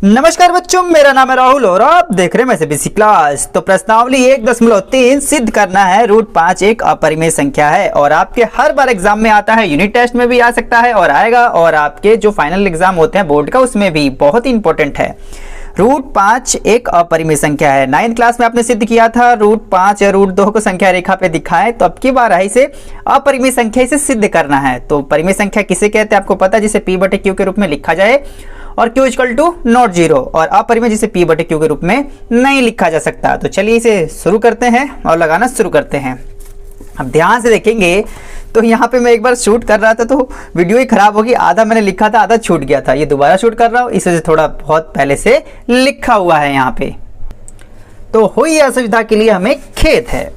नमस्कार बच्चों, मेरा नाम है राहुल और आप देख रहे हैं मैं बेसिक क्लास। तो प्रश्नावली 1.3 सिद्ध करना है। √5 एक अपरिमेय संख्या है और आपके हर बार एग्जाम में आता है, यूनिट टेस्ट में भी आ सकता है और आएगा, और आपके जो फाइनल एग्जाम होते हैं बोर्ड का उसमें भी बहुत ही इंपॉर्टेंट है। √5 एक अपरिमेय संख्या है। 9th क्लास में आपने सिद्ध किया था √5 या √2 को संख्या रेखा पे दिखाएं, तो अब की बार है इसे अपरिमेय संख्या इसे सिद्ध करना है। तो परिमेय संख्या किसे कहते हैं आपको पता है, जिसे p/q के रूप में लिखा जाए और q = नॉट 0, और अपरिमेय जिसे p/q के रूप में नहीं लिखा जा सकता। तो चलिए इसे शुरू करते हैं और लगाना शुरू करते हैं। अब ध्यान से देखेंगे तो यहाँ पे मैं एक बार शूट कर रहा था तो वीडियो ही खराब होगी, आधा मैंने लिखा था आधा छूट गया था। ये दोबारा शूट कर रहा हूँ, इसे थोड़ा बहुत पहले से लिखा हुआ है यहाँ पे, तो हुई असुविधा के लिए हमें खेद है।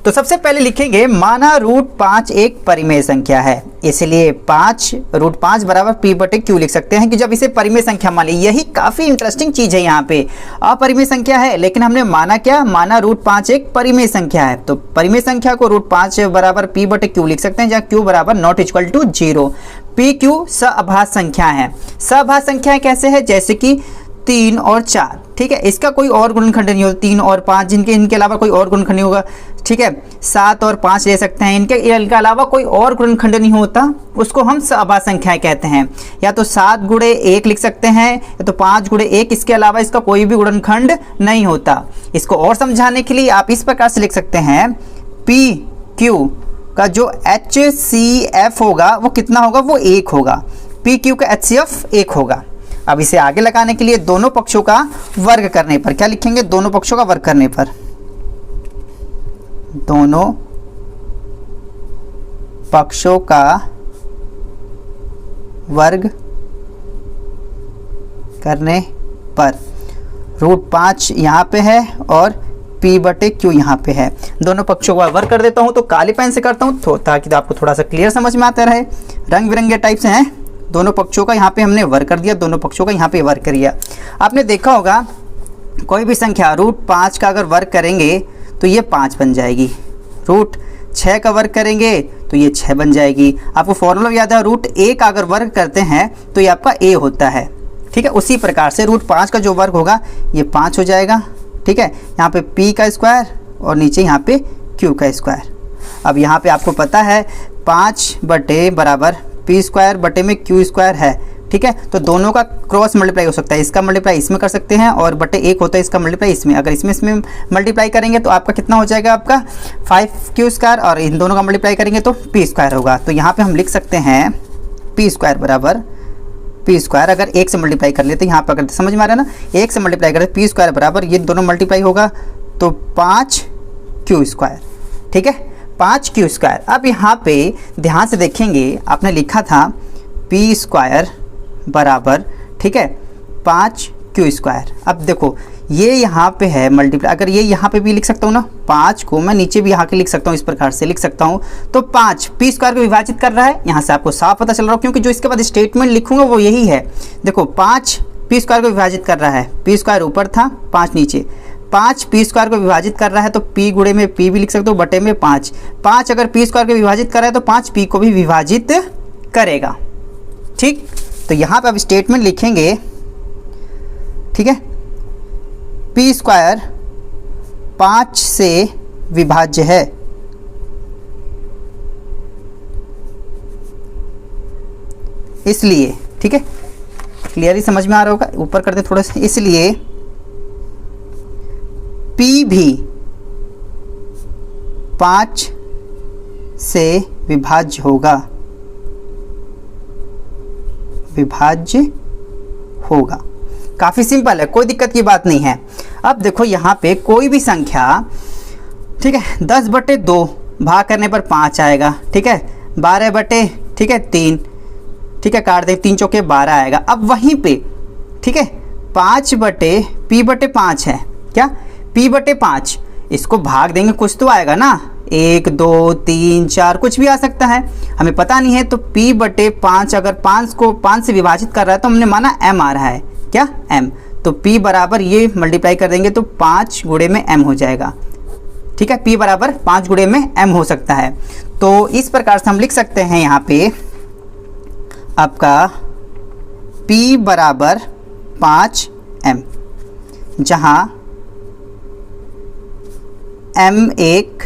तो सबसे पहले लिखेंगे माना √5 एक परिमेय संख्या है, इसलिए √5 बराबर p/q लिख सकते हैं कि जब इसे परिमेय संख्या मान ली। यही काफी इंटरेस्टिंग चीज है। यहाँ पे अपरिमेय संख्या है लेकिन हमने माना क्या, माना √5 एक परिमेय संख्या है। तो परिमेय संख्या को √5 बराबर p/q लिख सकते हैं, जहाँ q बराबर नॉट इक्वल टू 0। pq सअभाज्य संख्या है। सअभाज्य संख्या कैसे है, जैसे कि 3 और 4, ठीक है, इसका कोई और गुणनखंड नहीं होता। 3 और 5 इनके अलावा कोई और गुणनखंड नहीं होगा, ठीक है। 7 और 5 ले सकते हैं, इनके अलावा कोई और गुणनखंड नहीं होता, उसको हम सअभाज्य संख्याएं कहते हैं। या तो 7 × 1 लिख सकते हैं, या तो 5 × 1, इसके अलावा इसका कोई भी गुणनखंड नहीं होता। इसको और समझाने के लिए आप इस प्रकार से लिख सकते हैं, PQ का जो HCF होगा वो कितना होगा, वो 1 होगा। PQ का HCF 1 होगा। अब इसे आगे लगाने के लिए दोनों पक्षों का वर्ग करने पर क्या लिखेंगे, दोनों पक्षों का वर्ग करने पर, दोनों पक्षों का वर्ग करने पर √5 यहाँ पे है और p/q यहाँ पे है। दोनों पक्षों का वर्ग कर देता हूँ, तो काली पेन से करता हूँ तो ताकि आपको थोड़ा सा क्लियर समझ में आता रहे। रंग बिरंगे टाइप से हैं। दोनों पक्षों का यहाँ पे हमने वर्ग कर दिया, दोनों पक्षों का यहाँ पे वर्ग किया। आपने देखा होगा कोई भी संख्या √5 का अगर वर्ग करेंगे तो ये 5 बन जाएगी, √6 का वर्ग करेंगे तो ये 6 बन जाएगी। आपको फॉर्मूला याद है, √1 का अगर वर्ग करते हैं तो ये आपका a होता है, ठीक है। उसी प्रकार से √5 का जो वर्ग होगा ये 5 हो जाएगा, ठीक है। यहाँ पे p का स्क्वायर और नीचे यहाँ पे q का स्क्वायर। अब यहाँ पे आपको पता है 5 बटे बराबर p² में q² है, ठीक है। तो दोनों का क्रॉस मल्टीप्लाई हो सकता है, इसका मल्टीप्लाई इसमें कर सकते हैं और बटे 1 होता है इसका मल्टीप्लाई इसमें। अगर इसमें मल्टीप्लाई करेंगे तो आपका कितना हो जाएगा, आपका 5q², और इन दोनों का मल्टीप्लाई करेंगे तो p² होगा। तो यहाँ पे हम लिख सकते हैं p² बराबर p², अगर 1 से मल्टीप्लाई कर लेते हैं, यहाँ पर अगर समझ में आ रहा है ना, 1 से मल्टीप्लाई करते p² बराबर ये दोनों मल्टीप्लाई होगा तो 5q², ठीक है, 5q²। अब यहाँ पे ध्यान से देखेंगे, आपने लिखा था p² बराबर, ठीक है, 5q²। अब देखो ये यहाँ पे है मल्टीप्लाई, अगर ये यहाँ पे भी लिख सकता हूँ ना, 5 को मैं नीचे भी यहाँ के लिख सकता हूँ, इस प्रकार से लिख सकता हूँ। तो 5 p² को विभाजित कर रहा है, यहाँ से आपको साफ पता चल रहा हो, क्योंकि जो इसके बाद स्टेटमेंट लिखूंगा वो यही है। देखो 5 p² को विभाजित कर रहा है, p² ऊपर था 5 नीचे, 5 p² को विभाजित कर रहा है तो p गुणे में p भी लिख सकते हो, बटे में 5। 5 अगर p² को विभाजित कर रहा है तो 5 p को भी विभाजित करेगा, ठीक। तो यहाँ पे अब स्टेटमेंट लिखेंगे, ठीक है, p² 5 से विभाज्य है, इसलिए, ठीक है, क्लियरली समझ में आ रहा होगा। ऊपर कर दे थोड़ा सा, इसलिए p भी 5 से विभाज्य होगा, विभाज्य होगा। काफी सिंपल है, कोई दिक्कत की बात नहीं है। अब देखो यहाँ पे कोई भी संख्या, ठीक है, 10/2 भाग करने पर 5 आएगा, ठीक है, 12 ठीक है 3, ठीक है, काट दे 3 चौके 12 आएगा। अब वहीं पे, ठीक है, 5/p/5 है, क्या p/5, इसको भाग देंगे कुछ तो आएगा ना, 1 2 3 4 कुछ भी आ सकता है, हमें पता नहीं है। तो p/5 अगर 5 को 5 से विभाजित कर रहा है तो हमने माना m आ रहा है, क्या m, तो p बराबर ये मल्टीप्लाई कर देंगे तो 5 गुणे में m हो जाएगा, ठीक है, p बराबर 5 गुणे में m हो सकता है। तो इस प्रकार से हम लिख सकते हैं यहाँ पे आपका p बराबर 5 m, जहाँ m एक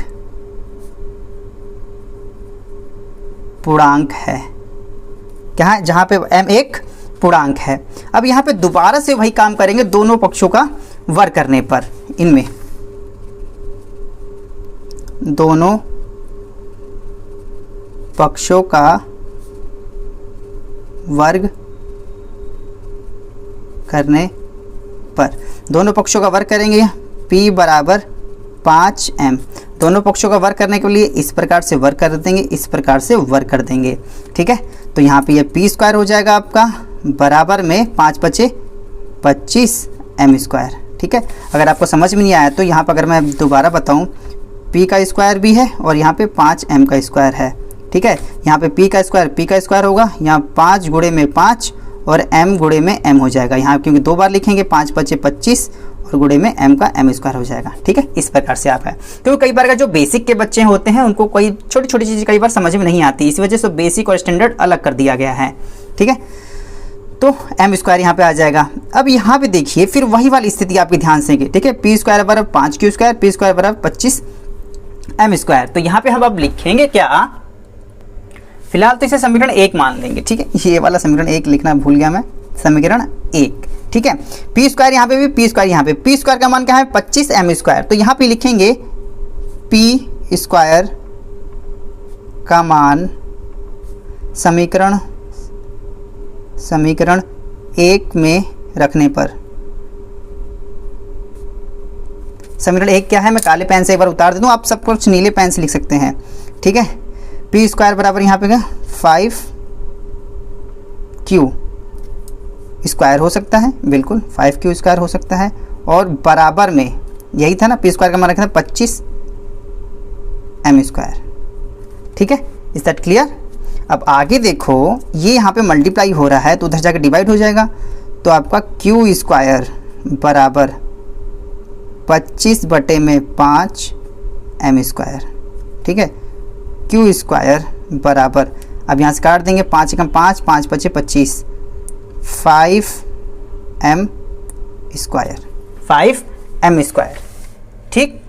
पूर्णांक है। क्या है? जहाँ पे m एक पूर्णांक है। अब यहाँ पे दोबारा से वही काम करेंगे दोनों पक्षों का वर्ग करने पर। इनमें दोनों पक्षों का वर्ग करने पर, दोनों पक्षों का वर्ग करेंगे। p बराबर 5m, दोनों पक्षों का वर्ग करने के लिए इस प्रकार से वर्ग कर देंगे, इस प्रकार से वर्ग कर देंगे। ठीक है, तो यहाँ पे ये पी स्क्वायर हो जाएगा आपका, बराबर में 5 बचे 25 m स्क्वायर। ठीक है, अगर आपको समझ में नहीं आया तो यहाँ पर अगर मैं दोबारा बताऊँ, p का स्क्वायर भी है और यहाँ पे 5m का स्क्वायर है। ठीक है, यहाँ पे p का स्क्वायर होगा, यहाँ 5 गुणे में 5 और m गुणे में m हो जाएगा। यहाँ क्योंकि 2 बार लिखेंगे, 5 बचे 25 और गुणे में m का m स्क्वायर हो जाएगा। ठीक है, इस प्रकार से आप है, क्योंकि कई बार का जो बेसिक के बच्चे होते हैं उनको कोई छोटी छोटी चीज़ कई बार समझ में नहीं आती, इस वजह से बेसिक और स्टैंडर्ड अलग कर दिया गया है। ठीक है, तो m स्क्वायर यहाँ पे आ जाएगा। अब यहाँ पे देखिए फिर वही वाली स्थिति आपकी ध्यान से। ठीक है, p स्क्वायर बराबर 5q स्क्वायर, p स्क्वायर बराबर 25 m स्क्वायर। तो यहाँ पे हम अब लिखेंगे क्या, फिलहाल तो इसे समीकरण 1 मान लेंगे। ठीक है, ये वाला समीकरण 1 लिखना भूल गया मैं, समीकरण 1। ठीक है, पी स्क्वायर यहाँ पे भी, पी स्क्वायर यहाँ पे, पी स्क्वायर का मान क्या है 25 m स्क्वायर। तो यहाँ पे लिखेंगे पी स्क्वायर का मान समीकरण 1 में रखने पर, समीकरण 1 क्या है मैं काले पेन से एक बार उतार देता हूँ, आप सब कुछ नीले पेन से लिख सकते हैं। ठीक है, पी स्क्वायर बराबर यहाँ पे क्या 5q स्क्वायर हो सकता है, बिल्कुल 5q स्क्वायर हो सकता है, और बराबर में यही था ना, पी स्क्वायर का मान रखना 25 m स्क्वायर। ठीक है, इज दैट क्लियर। अब आगे देखो, ये यहाँ पे मल्टीप्लाई हो रहा है तो उधर जाकर डिवाइड हो जाएगा, तो आपका q स्क्वायर बराबर 25 बटे में 5 m स्क्वायर। ठीक है, q स्क्वायर बराबर, अब यहाँ से काट देंगे, 5 एकम 5, 5 बचे 25, 5m स्क्वायर। ठीक,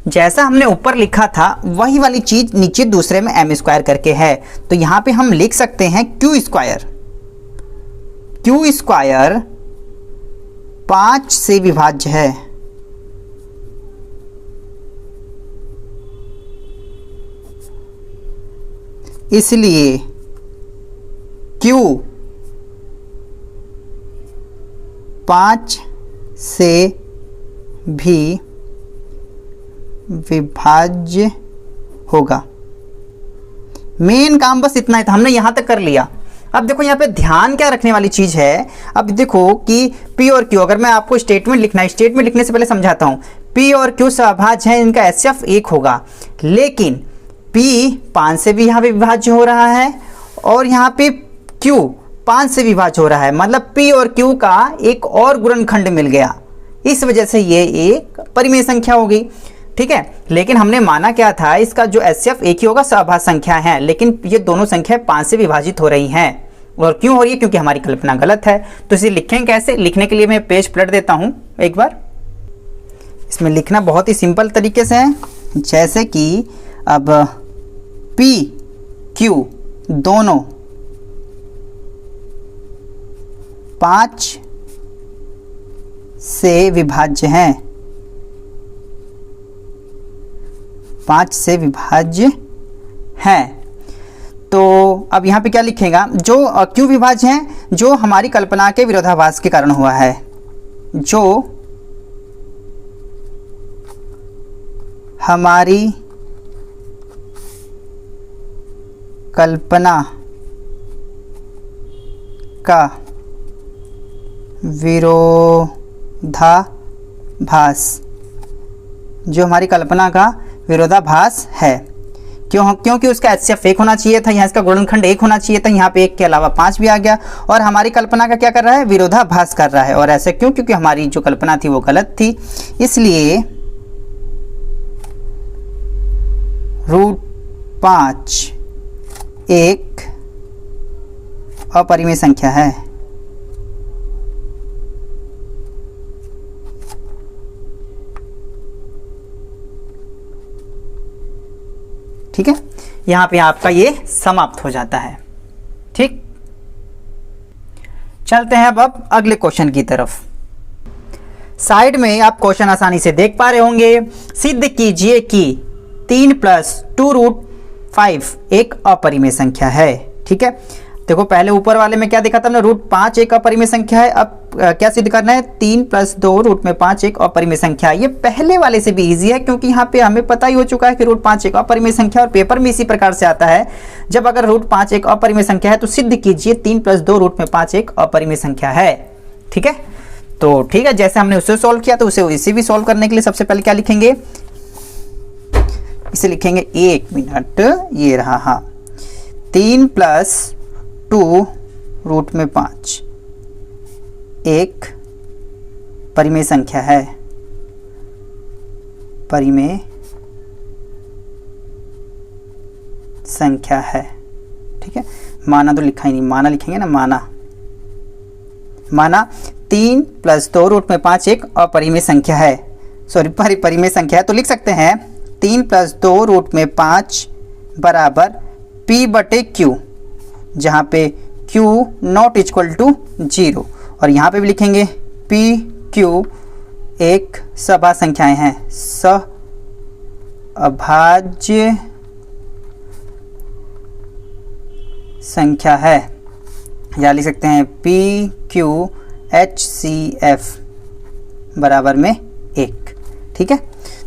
जैसा हमने ऊपर लिखा था वही वाली चीज नीचे दूसरे में m स्क्वायर करके है। तो यहाँ पे हम लिख सकते हैं q स्क्वायर 5 से विभाज्य है। इसलिए q 5 से भी विभाज्य होगा। मेन काम बस इतना ही था, हमने यहां तक कर लिया। अब देखो यहाँ पे ध्यान क्या रखने वाली चीज है, अब देखो कि P और Q, अगर मैं आपको स्टेटमेंट लिखना है, स्टेटमेंट लिखने से पहले समझाता हूं, P और Q सहभाज्य है, इनका HCF 1 होगा, लेकिन P 5 से भी यहाँ पे विभाज्य हो रहा है और यहाँ पे Q 5 से विभाज्य हो रहा है, मतलब P और Q का एक और गुणनखंड मिल गया, इस वजह से ये एक परिमेय संख्या हो गई। ठीक है, लेकिन हमने माना क्या था, इसका जो HCF एक ही होगा, सहभाज्य संख्या है, लेकिन ये दोनों संख्या 5 से विभाजित हो रही हैं। और क्यों हो रही है, क्योंकि हमारी कल्पना गलत है। तो इसे लिखें कैसे, लिखने के लिए मैं पेज पलट देता हूं एक बार। इसमें लिखना बहुत ही सिंपल तरीके से है, जैसे कि अब P Q दोनों 5 से विभाज्य हैं, 5 से विभाज्य हैं। तो अब यहाँ पे क्या लिखेगा, जो क्यों विभाज्य हैं, जो हमारी कल्पना के विरोधाभास के कारण हुआ है, जो हमारी कल्पना का विरोधाभास, जो हमारी कल्पना का विरोधाभास है। क्योंकि उसका HCF 1 होना चाहिए था, यहाँ इसका गुणनखंड 1 होना चाहिए था, यहाँ पे 1 के अलावा 5 भी आ गया, और हमारी कल्पना का क्या कर रहा है, विरोधाभास कर रहा है। और ऐसे क्यों, क्योंकि हमारी जो कल्पना थी वो गलत थी, इसलिए √5 एक अपरिमेय संख्या है। ठीक है, यहाँ पे आपका ये समाप्त हो जाता है। ठीक, चलते हैं अब अगले क्वेश्चन की तरफ। साइड में आप क्वेश्चन आसानी से देख पा रहे होंगे। सिद्ध कीजिए कि 3 + 2√5 एक अपरिमेय संख्या है। ठीक है, देखो पहले ऊपर वाले में क्या देखा था हमने, √5 एक अपरिमेय संख्या है। अब क्या सिद्ध करना है, 3 + 2√5 एक अपरिमेय संख्या है। ये पहले वाले से भी इजी है, क्योंकि यहाँ पे हमें पता ही हो चुका है कि √5 एक अपरिमेय संख्या, और पेपर में इसी प्रकार से आता है। जब अगर √5 एक अपरिमेय संख्या है तो सिद्ध कीजिए 3 + 2√5 एक अपरिमेय संख्या है। ठीक है, तो ठीक है, जैसे हमने उसे सॉल्व किया तो उसे इसे भी सॉल्व करने के लिए सबसे पहले क्या लिखेंगे, इसे लिखेंगे, 1 मिनट, ये रहा, हाँ, 3 + 2√5 एक परिमेय संख्या है, परिमेय संख्या है। ठीक है, माना तो लिखा ही नहीं, माना लिखेंगे ना, माना 3 + 2√5 एक अपरिमेय संख्या है, सॉरी परिमेय संख्या है। तो लिख सकते हैं 3 + 2√5 बराबर p/q, जहाँ पे q ≠ 0, और यहाँ पे भी लिखेंगे p q एक सभाज्य संख्याएं हैं, अभाज्य संख्या है, या लिख सकते हैं PQHCF बराबर में 1। ठीक है,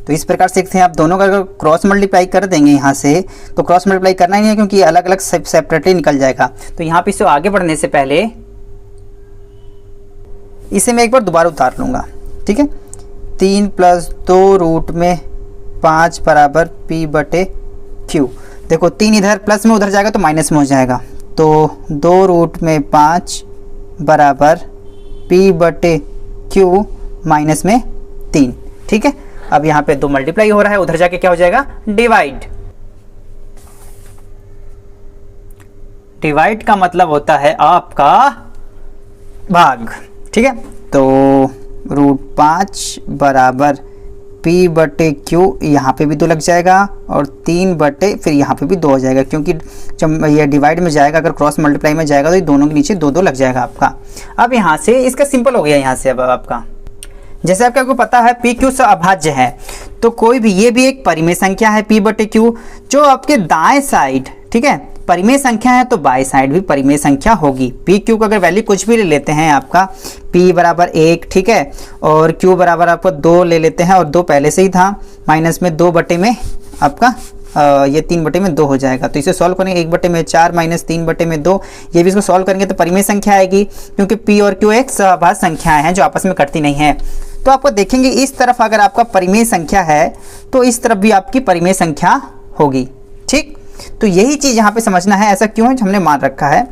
तो इस प्रकार से देखते हैं, आप दोनों का अगर क्रॉस मल्टीप्लाई कर देंगे यहाँ से, तो क्रॉस मल्टीप्लाई करना ही नहीं है, क्योंकि अलग अलग सेपरेटली निकल जाएगा। तो यहाँ पे इसे आगे बढ़ने से पहले इसे मैं एक बार दोबारा उतार लूँगा। ठीक है, 3 + 2√5 बराबर p/q। देखो 3 इधर प्लस में उधर जाएगा तो माइनस में हो जाएगा, तो 2√5 बराबर p/q माइनस में 3। ठीक है, अब यहाँ पे 2 मल्टीप्लाई हो रहा है, उधर जाके क्या हो जाएगा, डिवाइड। डिवाइड का मतलब होता है आपका भाग। ठीक है, तो √5 बराबर p/q, यहाँ पे भी 2 लग जाएगा, और 3 फिर यहाँ पे भी 2 हो जाएगा, क्योंकि जब ये डिवाइड में जाएगा, अगर क्रॉस मल्टीप्लाई में जाएगा तो ये दोनों के नीचे 2 लग जाएगा आपका। अब यहाँ से इसका सिंपल हो गया। यहाँ से अब आपका, जैसे आपको पता है PQ से अभाज्य है, तो कोई भी, ये भी एक परिमेय संख्या है p/q, जो आपके दाएं साइड, ठीक है, परिमेय संख्या है, तो बाएं साइड भी परिमेय संख्या होगी। PQ का अगर वैल्यू कुछ भी ले लेते हैं, आपका P बराबर 1, ठीक है, और Q बराबर आपको 2 ले लेते हैं, और 2 पहले से ही था, माइनस में 2 में आपका ये 3 में 2 हो जाएगा। तो इसे सॉल्व करेंगे, 1/4 माइनस 3/2, ये भी इसको सॉल्व करेंगे तो परिमेय संख्या आएगी, क्योंकि P और Q एक सहभाज्य संख्याएं हैं जो आपस में कटती नहीं है। तो आपको देखेंगे इस तरफ अगर आपका परिमेय संख्या है तो इस तरफ भी आपकी परिमेय संख्या होगी। ठीक, तो यही चीज़ यहाँ पे समझना है, ऐसा क्यों है हमने मान रखा है।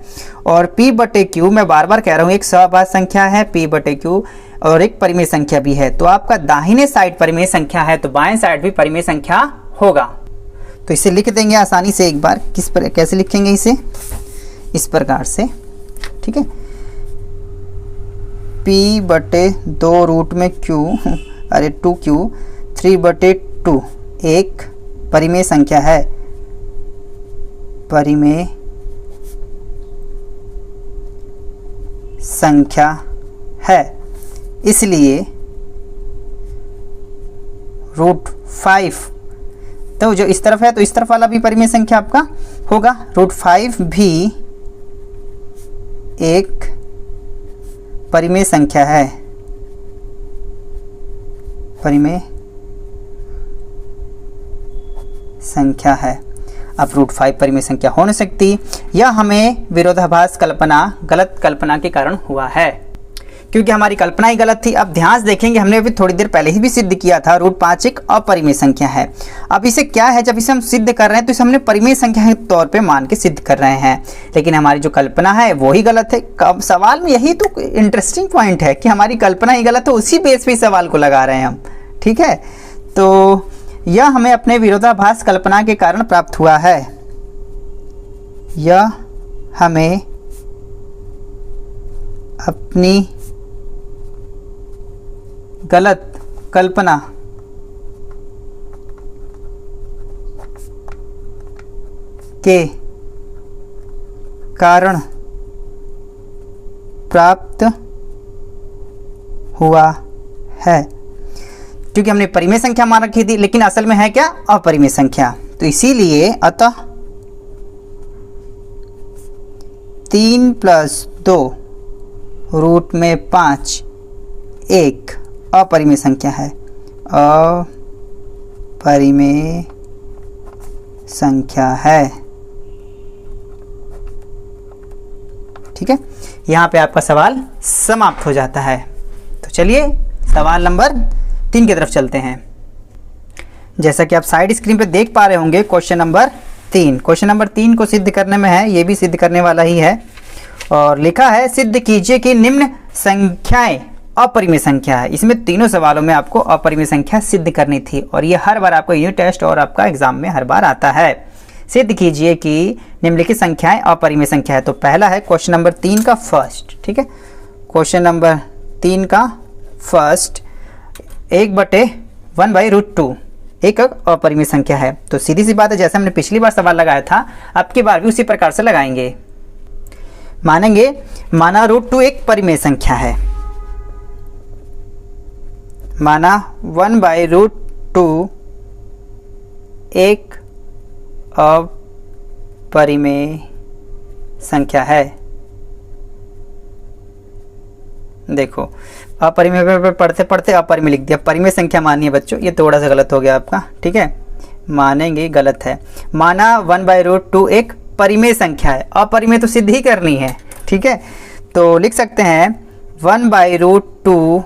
और p/q, मैं बार बार कह रहा हूँ, एक सहभाज्य संख्या है p/q, और एक परिमेय संख्या भी है। तो आपका दाहिने साइड परिमेय संख्या है, तो बाएं साइड भी परिमेय संख्या होगा। तो इसे लिख देंगे आसानी से एक बार, कैसे लिखेंगे इसे, इस प्रकार से। ठीक है, p/2 अरे 2q 3/2 एक परिमेय संख्या है, परिमेय संख्या है, इसलिए √5, तो जो इस तरफ है तो इस तरफ वाला भी परिमेय संख्या आपका होगा। √5 भी एक परिमेय संख्या है, परिमेय संख्या है। अब √5 परिमेय संख्या हो नहीं सकती, यह हमें विरोधाभास कल्पना, गलत कल्पना के कारण हुआ है, क्योंकि हमारी कल्पना ही गलत थी। अब ध्यान से देखेंगे, हमने अभी थोड़ी देर पहले ही भी सिद्ध किया था, √5 एक अपरिमेय संख्या है। अब इसे क्या है, जब इसे हम सिद्ध कर रहे हैं तो इसे हमने परिमेय संख्या के तौर पे मान के सिद्ध कर रहे हैं, लेकिन हमारी जो कल्पना है वो ही गलत है। अब सवाल में यही तो इंटरेस्टिंग पॉइंट है कि हमारी कल्पना ही गलत है, उसी बेस पे सवाल को लगा रहे हैं हम। ठीक है, तो यह हमें अपने विरोधाभास कल्पना के कारण प्राप्त हुआ है, यह हमें अपनी गलत कल्पना के कारण प्राप्त हुआ है। क्योंकि हमने परिमेय संख्या मान रखी थी, लेकिन असल में है क्या, अपरिमेय संख्या। तो इसीलिए अतः 3 + 2 रूट में 5 एक अपरिमेय संख्या है, अपरिमेय संख्या है। ठीक है, यहाँ पे आपका सवाल समाप्त हो जाता है। तो चलिए सवाल नंबर 3 की तरफ चलते हैं। जैसा कि आप साइड स्क्रीन पे देख पा रहे होंगे, क्वेश्चन नंबर 3, क्वेश्चन नंबर 3 को सिद्ध करने में है, ये भी सिद्ध करने वाला ही है। और लिखा है सिद्ध कीजिए कि निम्न संख्याएं अपरिमेय संख्या है। इसमें तीनों सवालों में आपको अपरिमेय संख्या सिद्ध करनी थी, और ये हर बार आपको यूनिट टेस्ट और आपका एग्जाम में हर बार आता है। सिद्ध कीजिए कि निम्नलिखित संख्याएं अपरिमेय संख्या है। तो पहला है क्वेश्चन नंबर 3 का फर्स्ट। ठीक है, क्वेश्चन नंबर 3 का फर्स्ट, 1/1/√2 एक अपरिमेय संख्या है। तो सीधी सी बात है, जैसे हमने पिछली बार सवाल लगाया था, अब की बार भी उसी प्रकार से लगाएंगे। मानेंगे, माना √2 एक परिमेय संख्या है, माना 1/√2 एक अपरिमेय संख्या है। देखो, अपरिमेय पे पढ़ते पढ़ते अपरिमेय लिख दिया, परिमेय संख्या मानिए बच्चों, ये थोड़ा सा गलत हो गया आपका। ठीक है, मानेंगे गलत है। माना 1/√2 एक परिमेय संख्या है, अपरिमेय तो सिद्ध ही करनी है। ठीक है, तो लिख सकते हैं 1/√2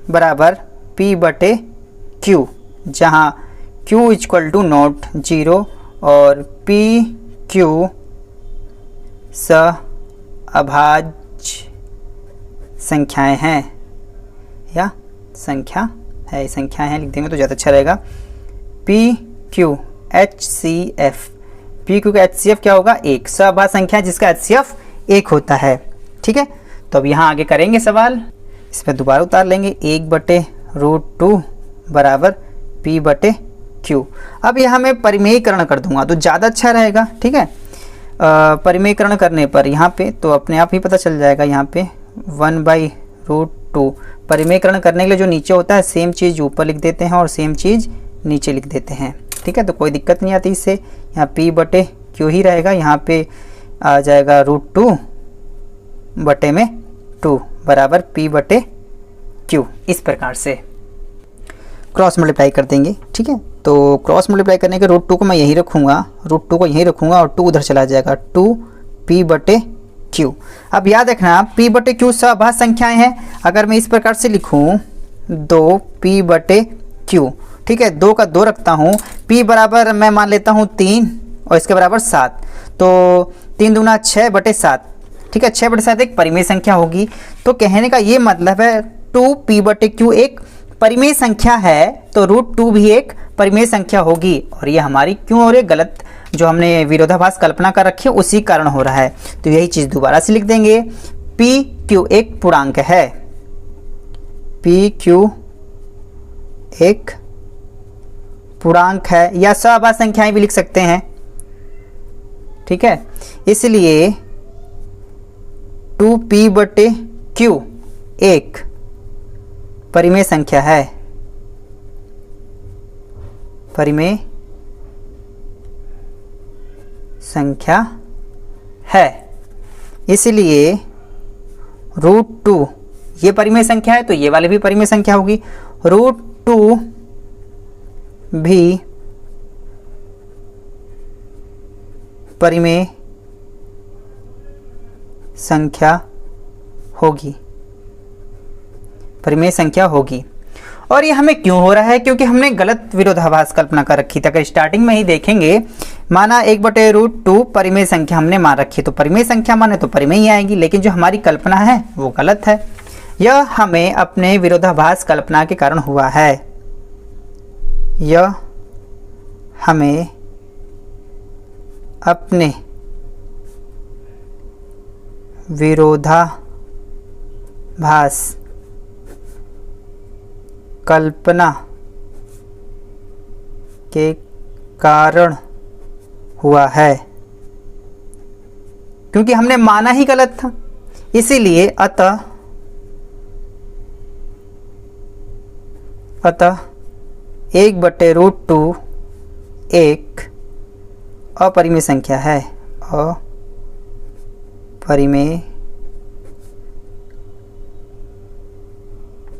बराबर P/Q, जहाँ Q = नॉट 0 और PQ सअभाज्य संख्याएं हैं, या संख्या है, संख्या है लिख देंगे तो ज़्यादा अच्छा रहेगा। PQ HCF, PQ का HCF क्या होगा, एक सअभाज्य संख्या जिसका HCF 1 होता है। ठीक है, तो अब यहाँ आगे करेंगे सवाल, इस पर दोबारा उतार लेंगे, 1/√2 बराबर P/Q। अब यहाँ मैं परिमेयीकरण कर दूंगा तो ज़्यादा अच्छा रहेगा। ठीक है, परिमेयीकरण करने पर यहाँ पे तो अपने आप ही पता चल जाएगा, यहाँ पे 1/√2 परिमेयीकरण करने के लिए जो नीचे होता है सेम चीज़ ऊपर लिख देते हैं और सेम चीज़ नीचे लिख देते हैं। ठीक है, तो कोई दिक्कत नहीं आती इससे, यहाँ P/Q ही रहेगा, यहाँ पे आ जाएगा √2/2 बराबर P/Q। इस प्रकार से क्रॉस मल्टीप्लाई कर देंगे। ठीक है, तो क्रॉस मल्टीप्लाई करने के √2 को मैं यहीं रखूँगा, √2 को यहीं रखूँगा और 2 उधर चला जाएगा, 2P/Q। अब याद रखना P/Q सअभाज्य संख्याएं हैं। अगर मैं इस प्रकार से लिखूँ 2P/Q, ठीक है, 2 का 2 रखता हूँ, P बराबर मैं मान लेता हूँ 3 और इसके बराबर 7, तो 3 दूना 6/7। ठीक है, 6/7 एक परिमेय संख्या होगी। तो कहने का ये मतलब है 2P/Q एक परिमेय संख्या है, तो √2 भी एक परिमेय संख्या होगी। और ये हमारी क्यों हो रही है, गलत जो हमने विरोधाभास कल्पना कर रखी है उसी कारण हो रहा है। तो यही चीज़ दोबारा से लिख देंगे, PQ एक पूर्णांक है, PQ एक पूर्णांक है, या सअभाज्य संख्याएं भी लिख सकते हैं। ठीक है, इसलिए 2P/Q एक परिमेय संख्या है, परिमेय संख्या है। इसलिए √2 ये परिमेय संख्या है, तो ये वाले भी परिमेय संख्या होगी, √2 भी परिमेय संख्या होगी, परिमेय संख्या होगी। और ये हमें क्यों हो रहा है, क्योंकि हमने गलत विरोधाभास कल्पना कर रखी थी। अगर स्टार्टिंग में ही देखेंगे, माना 1/√2 परिमेय संख्या हमने मान रखी, तो परिमेय संख्या माने तो परिमेय ही आएगी, लेकिन जो हमारी कल्पना है वो गलत है। यह हमें अपने विरोधाभास कल्पना के कारण हुआ है, यह हमें अपने विरोधाभास कल्पना के कारण हुआ है, क्योंकि हमने माना ही गलत था, इसीलिए अतः 1/√2 एक अपरिमेय संख्या है, अपरिमेय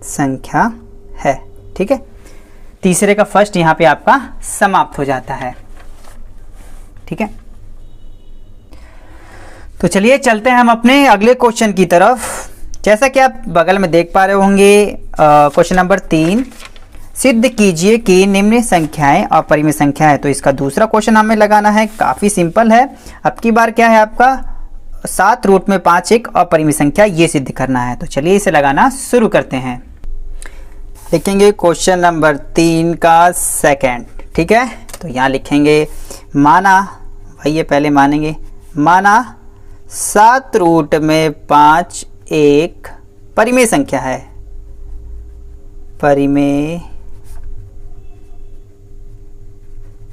संख्या है। ठीक है, तीसरे का फर्स्ट यहाँ पे आपका समाप्त हो जाता है। ठीक है, तो चलिए चलते हैं हम अपने अगले क्वेश्चन की तरफ। जैसा कि आप बगल में देख पा रहे होंगे, क्वेश्चन नंबर 3, सिद्ध कीजिए कि निम्न संख्याएं अपरिमेय संख्या है। तो इसका दूसरा क्वेश्चन हमें लगाना है, काफ़ी सिंपल है। अब की बार क्या है आपका 7√5 एक अपरिमेय संख्या, ये सिद्ध करना है। तो चलिए इसे लगाना शुरू करते हैं। लिखेंगे क्वेश्चन नंबर 3 का सेकंड। ठीक है, तो यहाँ लिखेंगे माना, भाई ये पहले मानेंगे, माना 7√5 एक परिमेय संख्या है, परिमेय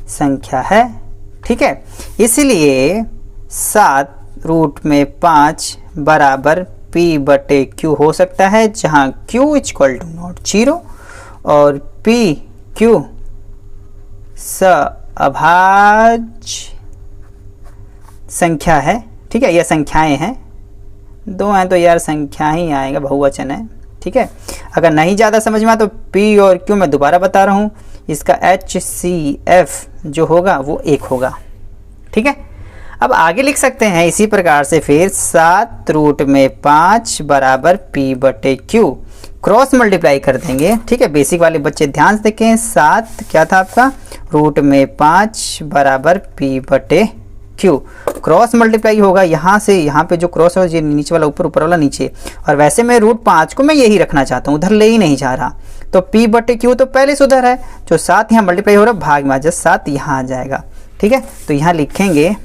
संख्या है। ठीक है, इसलिए 7√5 बराबर P/Q हो सकता है, जहां Q = नॉट 0 और PQ अभाज्य संख्या है। ठीक है, यह संख्याएं हैं, दो हैं तो यार संख्या ही आएगा, बहुवचन है। ठीक है, अगर नहीं ज़्यादा समझ में आए तो P और Q मैं दोबारा बता रहा हूँ, इसका HCF जो होगा वो 1 होगा। ठीक है, अब आगे लिख सकते हैं इसी प्रकार से, फिर 7√5 बराबर P/Q, क्रॉस मल्टीप्लाई कर देंगे। ठीक है, बेसिक वाले बच्चे ध्यान से देखें, 7 क्या था आपका √5 बराबर P/Q, क्रॉस मल्टीप्लाई होगा, यहाँ से यहाँ पे जो क्रॉस है नीचे वाला ऊपर, ऊपर वाला नीचे, और वैसे मैं √5 को मैं यही रखना चाहता हूँ, उधर ले ही नहीं जा रहा। तो P/Q तो पहले से उधर है, जो 7 यहाँ मल्टीप्लाई हो रहा है भाग में आ जाए, 7 यहाँ आ जाएगा। ठीक है, तो यहाँ लिखेंगे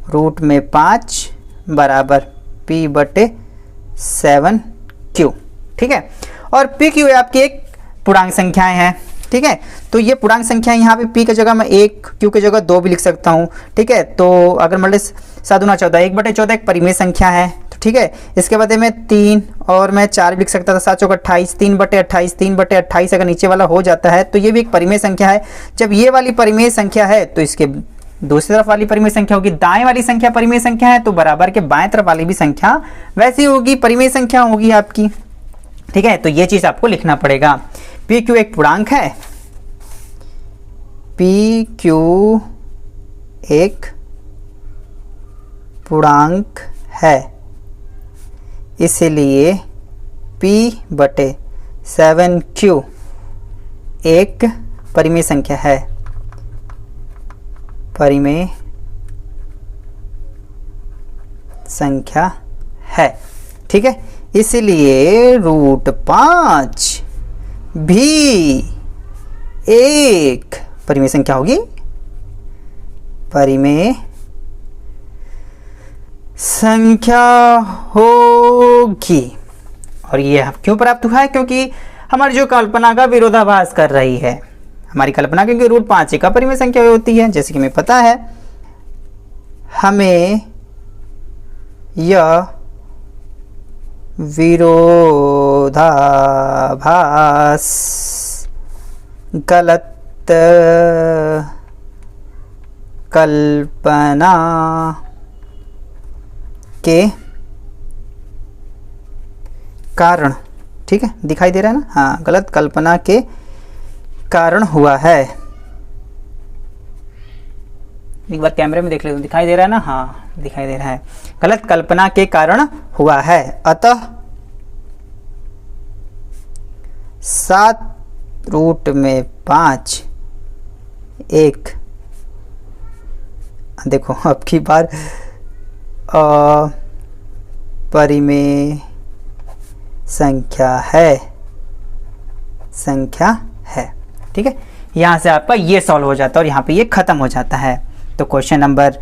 √5 बराबर P/7Q। ठीक है, और PQ आपकी एक पूर्णांक संख्याएं हैं। ठीक है, तो ये पूर्णांक संख्या यहाँ पे P की जगह मैं 1, Q की जगह 2 भी लिख सकता हूँ। ठीक है, तो अगर मान लीजिए 7 × 14, 1/14 एक परिमेय संख्या है। तो ठीक है, इसके बाद में 3 और मैं 4 भी लिख सकता था, 7 × 28, 3/28, 3/28 अगर नीचे वाला हो जाता है तो ये भी एक परिमेय संख्या है। जब ये वाली परिमेय संख्या है तो इसके दूसरी तरफ वाली परिमेय संख्या होगी, दाएं वाली संख्या परिमेय संख्या है, तो बराबर के बाएं तरफ वाली भी संख्या वैसी होगी, परिमेय संख्या होगी आपकी। ठीक है, तो ये चीज आपको लिखना पड़ेगा। PQ एक पूर्णांक है, PQ एक पूर्णांक है, इसलिए P/7Q एक परिमेय संख्या है, परिमेय संख्या है। ठीक है, इसलिए √5 भी एक परिमेय संख्या होगी, परिमेय संख्या होगी। और ये क्यों प्राप्त हुआ है? क्योंकि हमारी जो कल्पना का विरोधाभास कर रही है। हमारी कल्पना क्योंकि √5 एक अपरिमेय संख्या होती है, जैसे कि हमें पता है, हमें यह विरोधाभास गलत कल्पना के कारण, ठीक है, दिखाई दे रहा है ना, हाँ, गलत कल्पना के कारण हुआ है। एक बार कैमरे में देख लेते, दिखाई दे रहा है ना, हाँ दिखाई दे रहा है, गलत कल्पना के कारण हुआ है। अतः 7√5 एक, देखो अब की बार परिमेय संख्या है। ठीक है, यहाँ से आपका ये सॉल्व हो जाता है और यहाँ पे ये खत्म हो जाता है। तो क्वेश्चन नंबर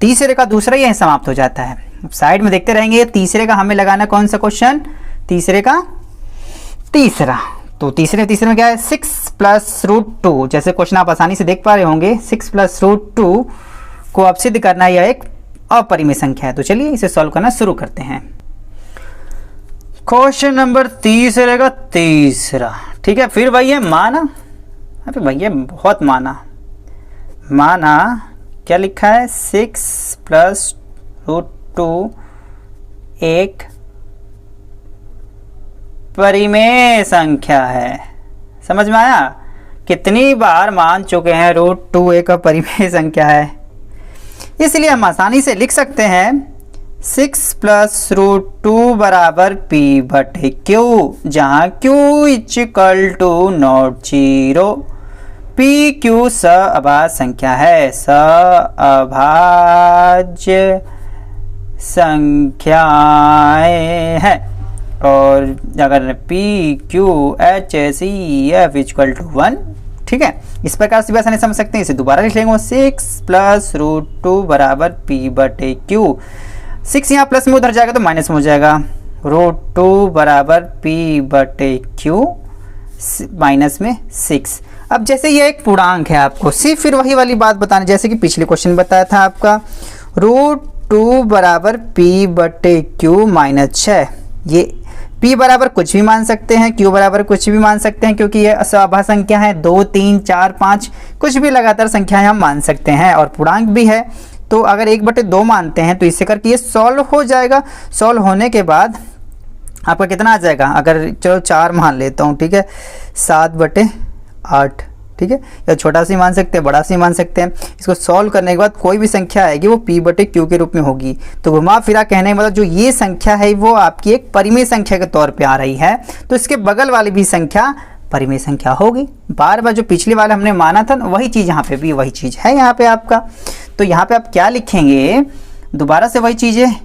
तीसरे का दूसरा यह समाप्त हो जाता है। अब साइड में देखते रहेंगे, तीसरे का हमें लगाना कौन सा क्वेश्चन, तीसरे का तीसरा। तो तीसरे में क्या है, 6 + √2, जैसे क्वेश्चन आप आसानी से देख पा रहे होंगे, 6 + √2 को अब सिद्ध करना है यह एक अपरिमेय संख्या है। तो चलिए इसे सॉल्व करना शुरू करते हैं। क्वेश्चन नंबर 30 रहेगा, तीसरा। ठीक है, फिर वही है माना। अरे भैया बहुत माना क्या लिखा है, 6 + √2 एक परिमेय संख्या है। समझ में आया? कितनी बार मान चुके हैं √2 एक परिमेय संख्या है, इसलिए हम आसानी से लिख सकते हैं 6 + √2 बराबर p/q, जहां q = नॉट 0। p q सअभाज्य संख्या है, सअभाज्य संख्याएं हैं। और अगर p q h c f = 1, ठीक है, इस प्रकार से भी आसानी समझ सकते हैं। इसे दोबारा लिख लेंगे, 6 + √2 बराबर p/q। 6 यहाँ प्लस में उधर जाएगा तो माइनस में हो जाएगा, √2 बराबर p/q माइनस में 6। अब जैसे ये एक पूर्णांक है, आपको सिर्फ फिर वही वाली बात बतानी, जैसे कि पिछले क्वेश्चन बताया था आपका, √2 बराबर p/q माइनस 6। ये p बराबर कुछ भी मान सकते हैं, q बराबर कुछ भी मान सकते हैं, क्योंकि ये असअभाज्य संख्या है। 2, 3, 4, 5 कुछ भी लगातार संख्याएं हम मान सकते हैं, और पूर्णांक भी है। तो अगर 1/2 मानते हैं तो इससे करके ये सॉल्व हो जाएगा। सॉल्व होने के बाद आपका कितना आ जाएगा, अगर चलो 4 मान लेता हूँ, ठीक है, 7/8, ठीक है, या छोटा सी मान सकते हैं, बड़ा सी मान सकते हैं। इसको सॉल्व करने के बाद कोई भी संख्या आएगी वो p/q के रूप में होगी। तो घुमा फिरा कहने का मतलब जो ये संख्या है वो आपकी एक परिमेय संख्या के तौर पे आ रही है, तो इसके बगल वाली भी संख्या परिमेय संख्या होगी। बार बार जो पिछली वाला हमने माना था वही चीज़ यहाँ पे भी वही चीज़ है यहाँ पे आपका। तो यहाँ पे आप क्या लिखेंगे, दोबारा से वही चीज़ है,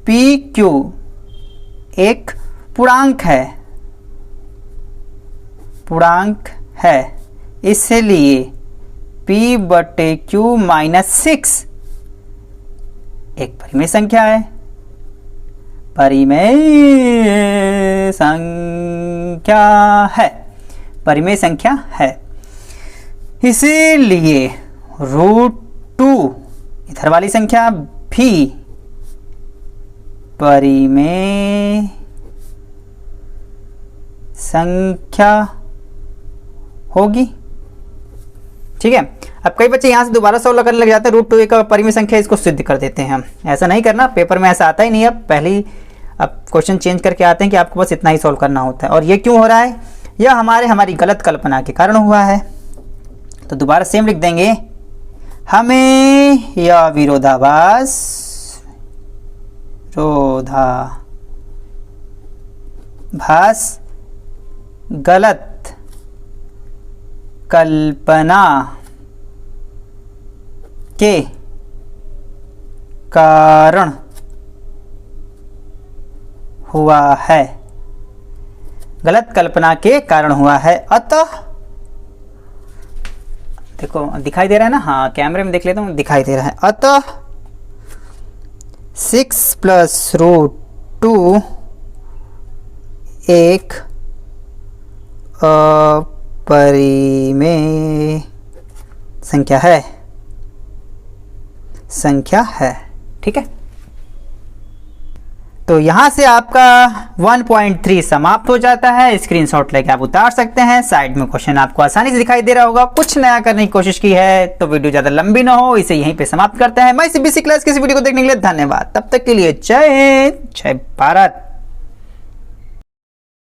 p q एक पूर्णांक है, इसलिए p/q - 6 एक परिमेय संख्या है, परिमेय संख्या है। इसीलिए √2 इधर वाली संख्या भी परिमेय संख्या होगी। ठीक है, अब कई बच्चे यहाँ से दोबारा सॉल्व करने लग जाते हैं, √2 एक परिमेय संख्या, इसको सिद्ध कर देते हैं हम। ऐसा नहीं करना, पेपर में ऐसा आता ही नहीं है। पहले ही अब क्वेश्चन चेंज करके आते हैं कि आपको बस इतना ही सॉल्व करना होता है। और ये क्यों हो रहा है, यह हमारी गलत कल्पना के कारण हुआ है। तो दोबारा सेम लिख देंगे, हमें यह विरोधाभास गलत कल्पना के कारण हुआ है, गलत कल्पना के कारण हुआ है। अतः देखो दिखाई दे रहा है ना, हाँ कैमरे में देख लेता हूँ, दिखाई दे रहा है। अतः 6 + √2 एक अपरिमेय संख्या है। ठीक है, तो यहाँ से आपका 1.3 समाप्त हो जाता है। स्क्रीनशॉट लेके आप उतार सकते हैं। साइड में क्वेश्चन आपको आसानी से दिखाई दे रहा होगा। कुछ नया करने की कोशिश की है तो वीडियो ज़्यादा लंबी ना हो, इसे यहीं पे समाप्त करते हैं। मैं CBSE क्लास की इस वीडियो को देखने के लिए धन्यवाद। तब तक के लिए जय हिंद, जय भारत।